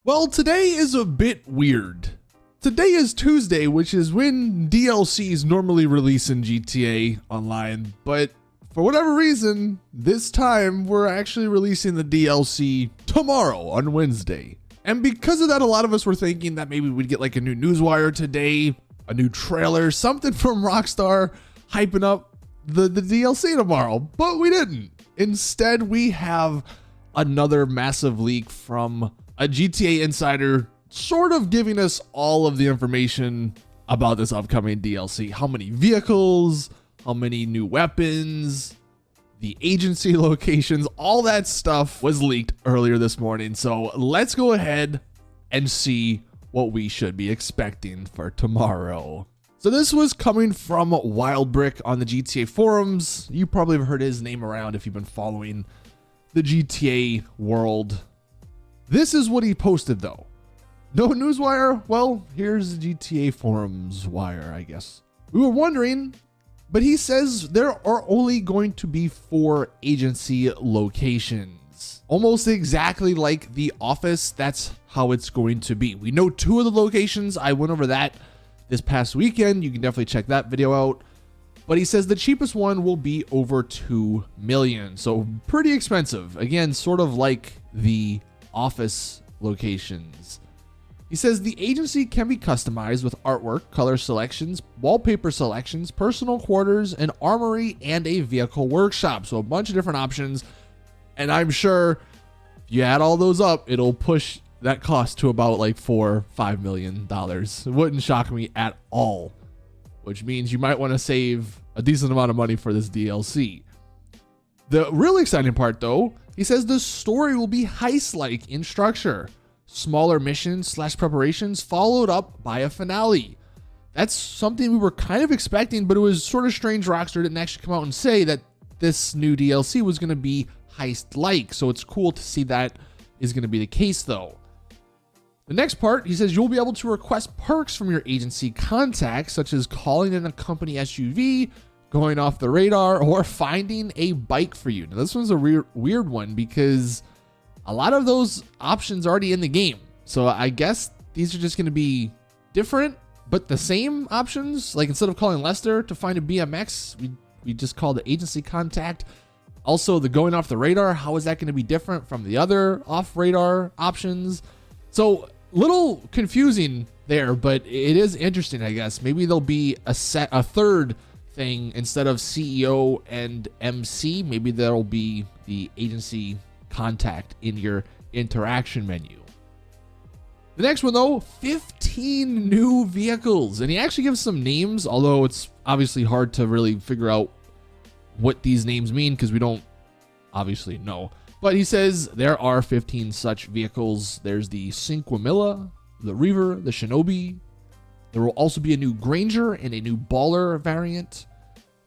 Well, today is a bit weird. Today is Tuesday, which is when DLCs normally release in GTA Online, but for whatever reason, this time we're actually releasing the DLC tomorrow on Wednesday. And because of that, a lot of us were thinking that maybe we'd get like a new newswire today, a new trailer, something from Rockstar hyping up the DLC tomorrow, but we didn't. Instead, we have another massive leak from a GTA insider sort of giving us all of the information about this upcoming DLC. How many vehicles, how many new weapons, the agency locations, all that stuff was leaked earlier this morning. So let's go ahead and see what we should be expecting for tomorrow. So this was coming from Wildbrick on the GTA forums. You probably have heard his name around if you've been following the GTA world. This is what he posted though. No newswire? Well, here's the GTA forums wire, I guess. We were wondering, but he says there are only going to be 4 agency locations. Almost exactly like The Office, that's how it's going to be. We know 2 of the locations. I went over that this past weekend. You can definitely check that video out. But he says the cheapest one will be over 2 million. So pretty expensive. Again, sort of like The Office locations. He says the agency can be customized with artwork, color selections, wallpaper selections, personal quarters, an armory, and a vehicle workshop. So a bunch of different options. And I'm sure if you add all those up, it'll push that cost to about like $4-5 million. It wouldn't shock me at all, which means you might want to save a decent amount of money for this DLC. The really exciting part though, he says the story will be heist-like in structure. Smaller missions / preparations followed up by a finale. That's something we were kind of expecting, but it was sort of strange Rockstar didn't actually come out and say that this new DLC was going to be heist-like. So it's cool to see that is going to be the case though. The next part, he says you'll be able to request perks from your agency contacts, such as calling in a company SUV, going off the radar, or finding a bike for you. Now this one's a weird one because a lot of those options are already in the game. So I guess these are just going to be different, but the same options. Like instead of calling Lester to find a BMX, we just call the agency contact. Also the going off the radar, how is that going to be different from the other off radar options? So little confusing there, but it is interesting, I guess. Maybe there'll be a third thing instead of CEO and MC. Maybe there'll be the agency contact in your interaction menu. The next one though, 15 new vehicles, and he actually gives some names, although it's obviously hard to really figure out what these names mean because we don't obviously know. But he says there are 15 such vehicles. There's the Cinquemilla, the Reaver, the Shinobi. There will also be a new Granger and a new Baller variant.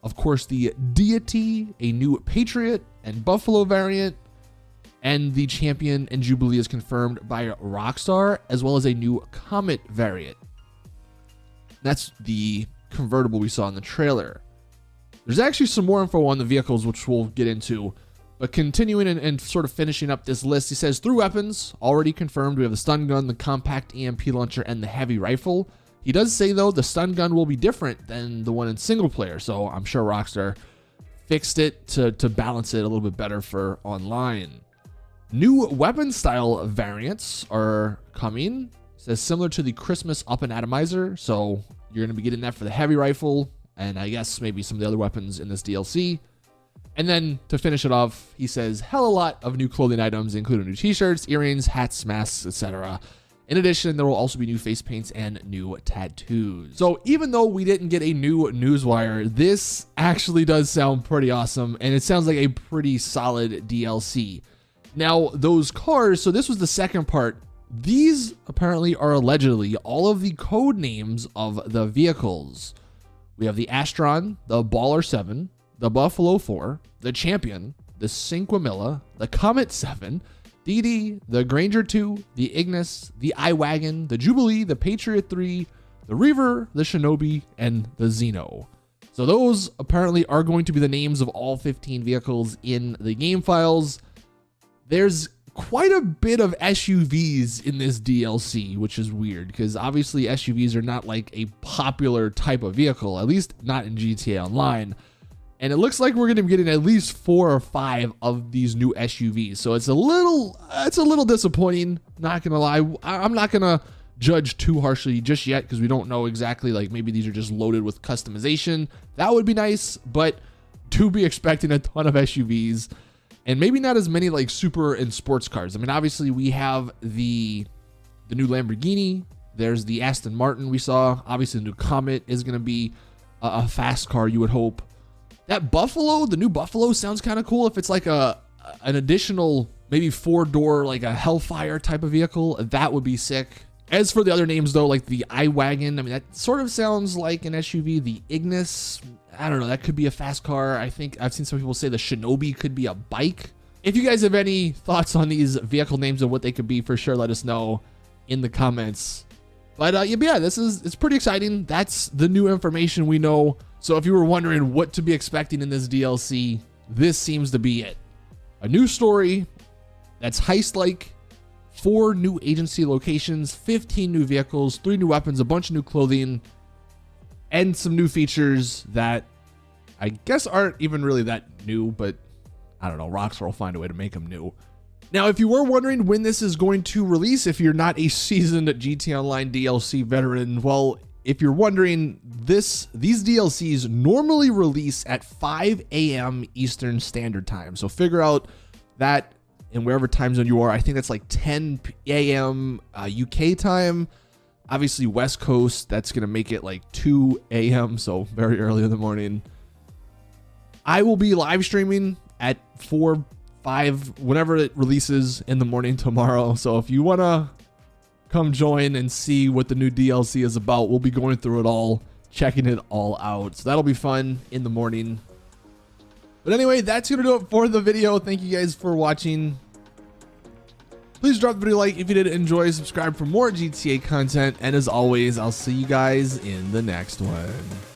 Of course, the Deity, a new Patriot and Buffalo variant. And the Champion and Jubilee is confirmed by Rockstar, as well as a new Comet variant. That's the convertible we saw in the trailer. There's actually some more info on the vehicles, which we'll get into. But continuing and sort of finishing up this list, he says through weapons, already confirmed, we have the stun gun, the compact EMP launcher, and the heavy rifle. He does say, though, the stun gun will be different than the one in single player, so I'm sure Rockstar fixed it to balance it a little bit better for online. New weapon style variants are coming. It says similar to the Christmas up and atomizer, so you're going to be getting that for the heavy rifle, and I guess maybe some of the other weapons in this DLC. And then to finish it off, he says hell a lot of new clothing items, including new t-shirts, earrings, hats, masks, etc. In addition, there will also be new face paints and new tattoos. So even though we didn't get a new newswire, this actually does sound pretty awesome, and it sounds like a pretty solid DLC. Now, those cars, so this was the second part. These apparently are allegedly all of the code names of the vehicles. We have the Astron, the Baller 7, the Buffalo 4, the Champion, the Cinquemilla, the Comet 7, DD, the Granger 2, the Ignis, the iWagon, the Jubilee, the Patriot 3, the Reaver, the Shinobi, and the Xeno. So those apparently are going to be the names of all 15 vehicles in the game files. There's quite a bit of SUVs in this DLC, which is weird because obviously SUVs are not like a popular type of vehicle, at least not in GTA Online. And it looks like we're going to be getting at least 4 or 5 of these new SUVs. So it's a little disappointing, not going to lie. I'm not going to judge too harshly just yet because we don't know exactly, like maybe these are just loaded with customization. That would be nice, but do be expecting a ton of SUVs and maybe not as many like super and sports cars. I mean, obviously we have the new Lamborghini. There's the Aston Martin we saw. Obviously the new Comet is going to be a fast car, you would hope. That Buffalo, the new Buffalo sounds kind of cool. If it's like an additional, maybe 4-door, like a Hellfire type of vehicle, that would be sick. As for the other names though, like the iWagon, I mean, that sort of sounds like an SUV. The Ignis, I don't know, that could be a fast car. I think I've seen some people say the Shinobi could be a bike. If you guys have any thoughts on these vehicle names and what they could be, for sure, let us know in the comments. But yeah, it's pretty exciting. That's the new information we know. So if you were wondering what to be expecting in this DLC, this seems to be it. A new story that's heist-like, 4 new agency locations, 15 new vehicles, 3 new weapons, a bunch of new clothing, and some new features that I guess aren't even really that new, but I don't know, Rockstar will find a way to make them new. Now, if you were wondering when this is going to release, if you're not a seasoned GTA Online DLC veteran, well, if you're wondering, these DLCs normally release at 5 a.m. Eastern Standard Time. So figure out that in wherever time zone you are. I think that's like 10 a.m. UK time. Obviously, West Coast, that's going to make it like 2 a.m. So very early in the morning. I will be live streaming at 4, 5, whenever it releases in the morning tomorrow. So if you want to come join and see what the new DLC is about, we'll be going through it all, checking it all out. So that'll be fun in the morning. But anyway, that's going to do it for the video. Thank you guys for watching. Please drop the video a like if you did enjoy, subscribe for more GTA content. And as always, I'll see you guys in the next one.